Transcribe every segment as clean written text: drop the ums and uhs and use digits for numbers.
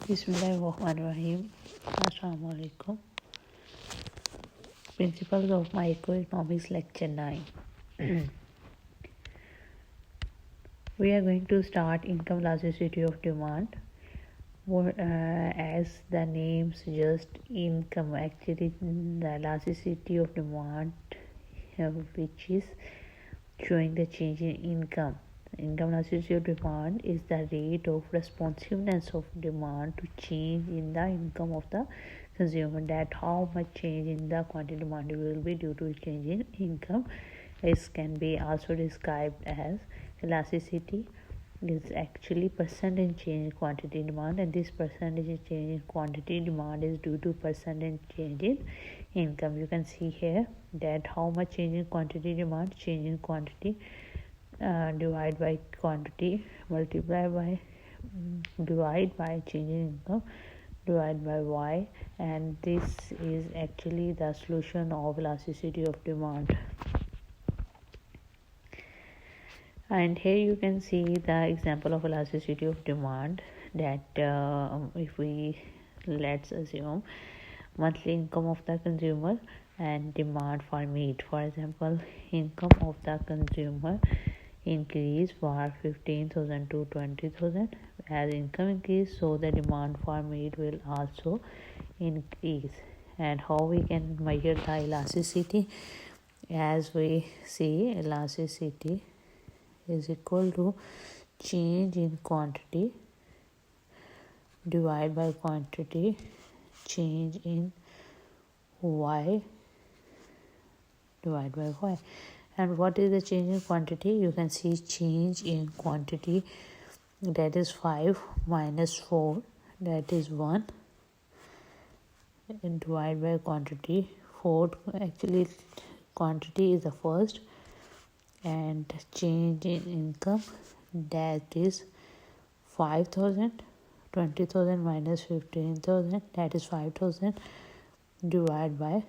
Bismillahirrahmanirrahim. Assalamu alaikum. Principles of Microeconomics Lecture 9. We are going to start income elasticity of demand. As the name suggests, income actually the elasticity of demand, which is showing the change in income. Income elasticity of demand is the rate of responsiveness of demand to change in the income of the consumer. That how much change in the quantity demanded will be due to change in income. This can be also described as elasticity is actually percentage change in quantity demand, and this percentage change in quantity demand is due to percentage change in income. You can see here that how much change in quantity demand, change in quantity divide by quantity multiply by divide by change in income divide by y, and this is actually the solution of elasticity of demand. And here you can see the example of elasticity of demand, that if we let's assume monthly income of the consumer and demand for meat. For example, income of the consumer increase for 15,000 to 20,000. As income increase, so the demand for meat will also increase. And how we can measure the elasticity? As we see, elasticity is equal to change in quantity divided by quantity change in y divided by y. And what is the change in quantity? You can see change in quantity, that is 5 minus 4, that is 1, and divided by quantity 4. Actually quantity is the first, and change in income, that is 5,000. 20,000 minus 15,000, that is 5,000, divided by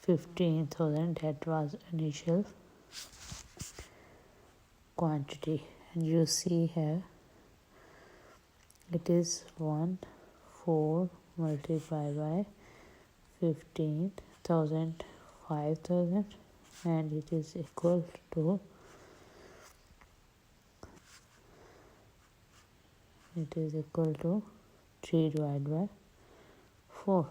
15,000, that was initial quantity. And you see here it is 4 multiplied by 15,000 5,000, and it is equal to 3 divided by 4.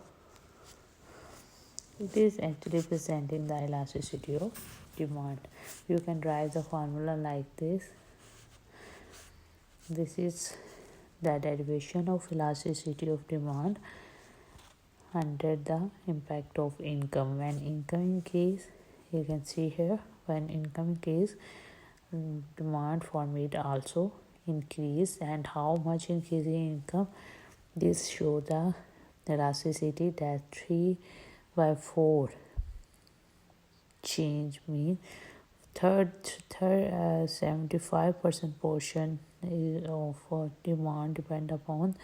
It is actually presenting the elasticity of demand. You can write the formula like this. This is the derivation of elasticity of demand under the impact of income. When income increase, you can see here, when income increase, demand for meat also increase. And how much increase in income? This show the elasticity, that 3 by 4 change means 75% portion of demand depend upon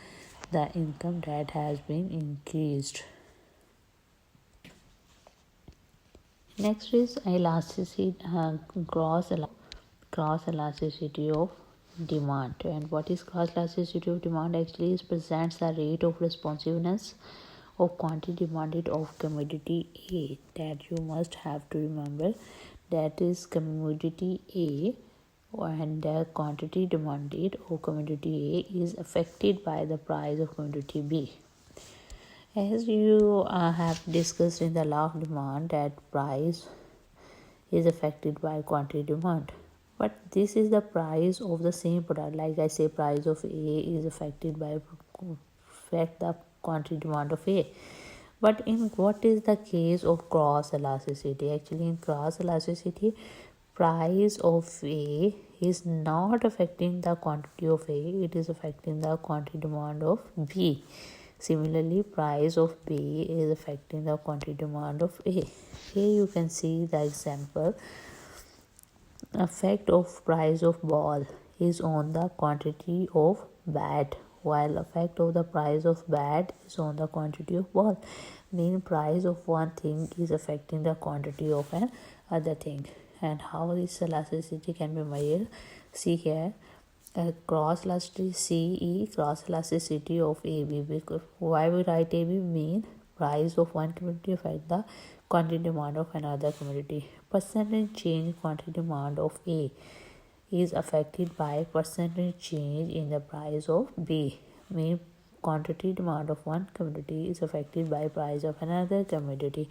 the income that has been increased. Next is elasticity, cross elasticity of demand. And what is cross elasticity of demand? Actually it presents the rate of responsiveness of quantity demanded of commodity A. That you must have to remember, that is commodity A, and the quantity demanded of commodity A is affected by the price of commodity B. As you have discussed in the law of demand, that price is affected by quantity demand. But this is the price of the same product. Like I say, price of A is affected by the quantity demand of A. But in what is the case of cross elasticity? Actually in cross elasticity, price of A is not affecting the quantity of A, it is affecting the quantity demand of B. Similarly, price of B is affecting the quantity demand of A. Here you can see the example. Effect of price of ball is on the quantity of bat, while effect of the price of bat is on the quantity of ball. Mean price of one thing is affecting the quantity of another thing. And how this elasticity can be measured? See here, cross elasticity cross elasticity of AB. Because why we write AB mean price of one commodity affect the quantity demand of another commodity. Percentage change quantity demand of A is affected by percentage change in the price of B. Mean quantity demand of one commodity is affected by price of another commodity.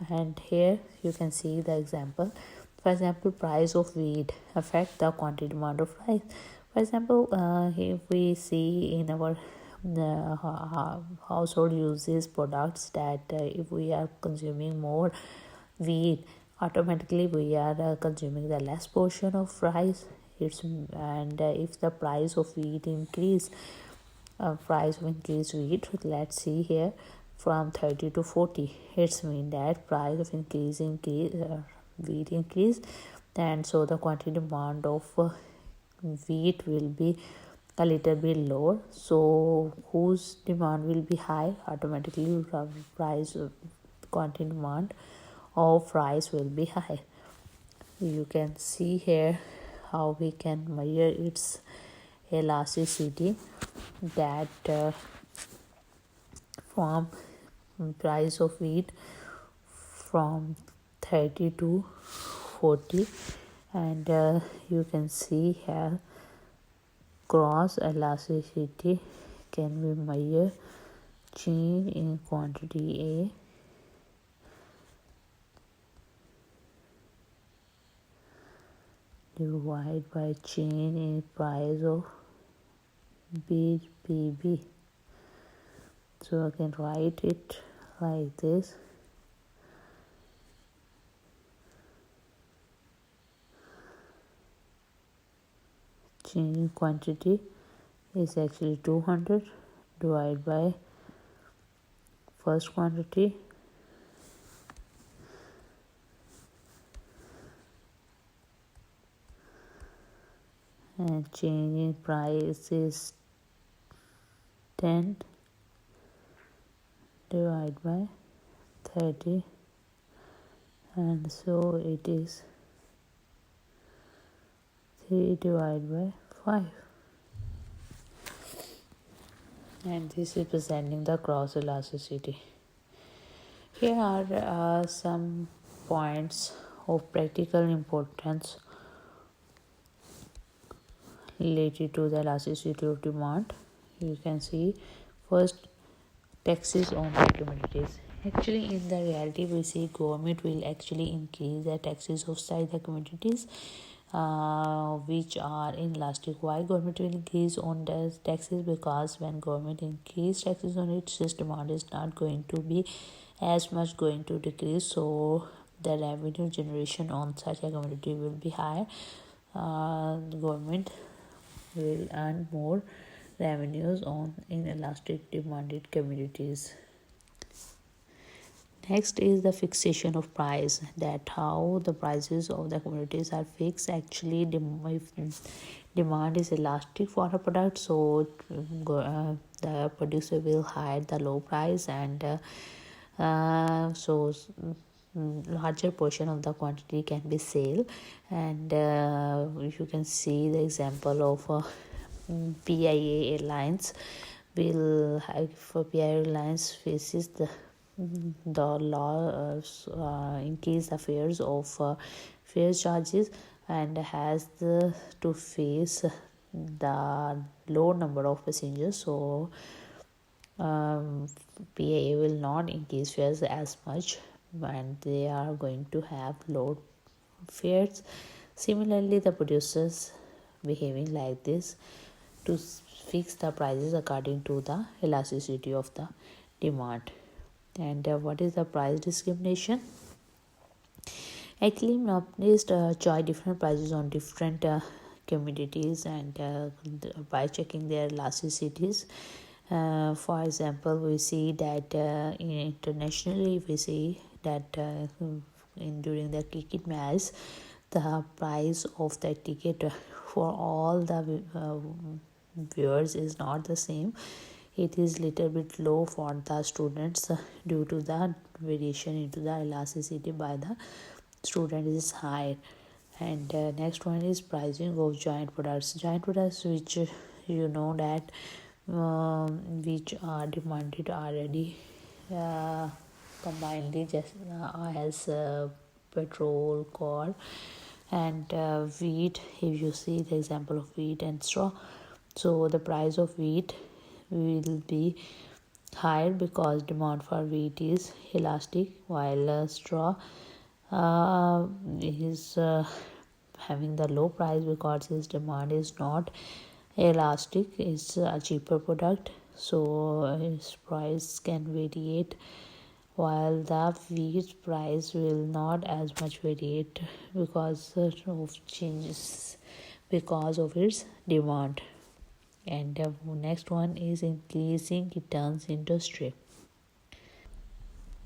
And here you can see the example. For example, price of wheat affect the quantity demand of rice. For example, if we see in our household uses products that if we are consuming more wheat, automatically we are consuming the less portion of rice. If the price of wheat increase, price of increased wheat, let's see here, from 30 to 40, it's mean that price of wheat increase, and so the quantity demand of wheat will be a little bit lower. So whose demand will be high, automatically price quantity demand of rice will be high. You can see here how we can measure its elasticity, that from price of wheat from 30 to 40, and you can see here cross elasticity can be measured change in quantity A divided by change in price of BPB. So I can write it like this. Change in quantity is actually 200 divided by first quantity, and change in price is 10 divided by 30, and so it is 3 divided by 5. And this is presenting the cross elasticity. Here are some points of practical importance related to the elasticity of demand. You can see first, taxes on the commodities. Actually, in the reality, we see government will actually increase the taxes of the commodities which are inelastic. Why government will increase on the taxes? Because when government increase taxes on it, its demand is not going to be as much going to decrease, so the revenue generation on such a commodity will be high. The government will earn more revenues on inelastic demanded commodities. Next is the fixation of price, that how the prices of the commodities are fixed. Actually, if demand is elastic for a product, so the producer will hire the low price, and so larger portion of the quantity can be sold. And you can see the example of PIA Airlines will have, for PIA Airlines faces the law increase the fares of fare charges, and has to face the low number of passengers. So PIA will not increase fares as much, and they are going to have low fares. Similarly, the producers behaving like this to fix the prices according to the elasticity of the demand. And what is the price discrimination? Actually, monopolists charge different prices on different commodities, and by checking their elasticities. For example, we see that internationally, we see that during the cricket match, the price of the ticket for all the viewers is not the same. It is little bit low for the students due to the variation into the elasticity by the student is high. And next one is pricing of giant products. Giant products, which you know that which are demanded already uh, combinedly, just as petrol, coal, and wheat. If you see the example of wheat and straw, so the price of wheat will be higher because demand for wheat is elastic, while straw is having the low price because its demand is not elastic. It's a cheaper product, so its price can variate, while the wheat price will not as much variate because of changes because of its demand. And the next one is increasing returns industry.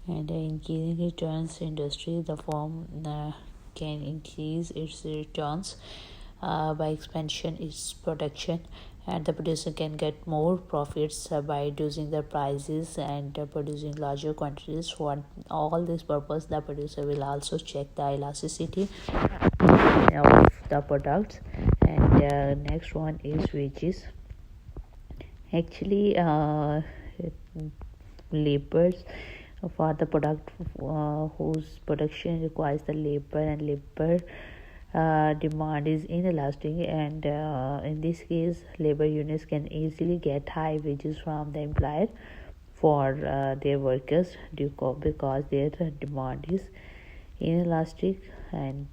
And increasing returns industry, the firm can increase its returns by expansion its production, and the producer can get more profits by reducing the prices and producing larger quantities. For all this purpose, the producer will also check the elasticity of the products. And next one is wages. Actually, labors for the product whose production requires the labor, and labor demand is inelastic, and in this case labor unions can easily get high wages from the employer for their workers because their demand is inelastic. And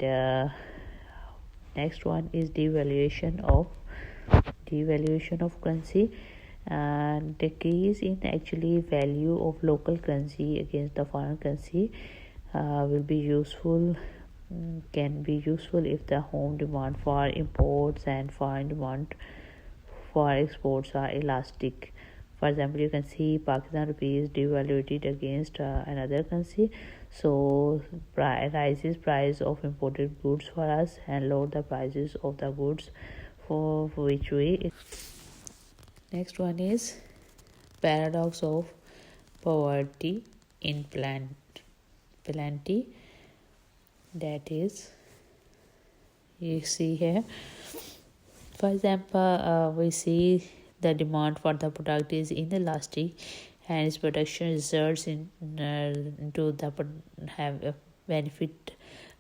next one is devaluation of currency, and decrease in actually value of local currency against the foreign currency will be useful, can be useful if the home demand for imports and foreign demand for exports are elastic. For example, you can see Pakistan rupee is devalued against another currency, so rises price of imported goods for us and lower the prices of the goods for which we. Next one is paradox of poverty in plenty. That is, you see here, for example, we see the demand for the product is inelastic, and its production results into the have benefit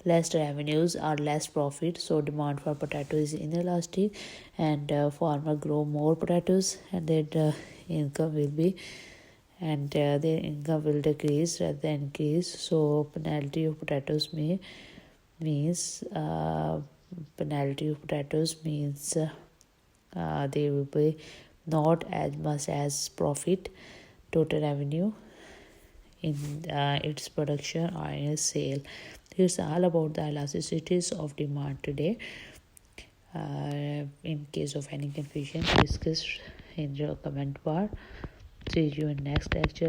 less revenues or less profit. So demand for potato is inelastic, and farmer grow more potatoes, and their income will be, and their income will decrease rather than increase. So penalty of potatoes means they will be not as much as profit total revenue in its production or in its sale. It's all about the elasticities of demand today. In case of any confusion, discuss in your comment bar. See you in next lecture.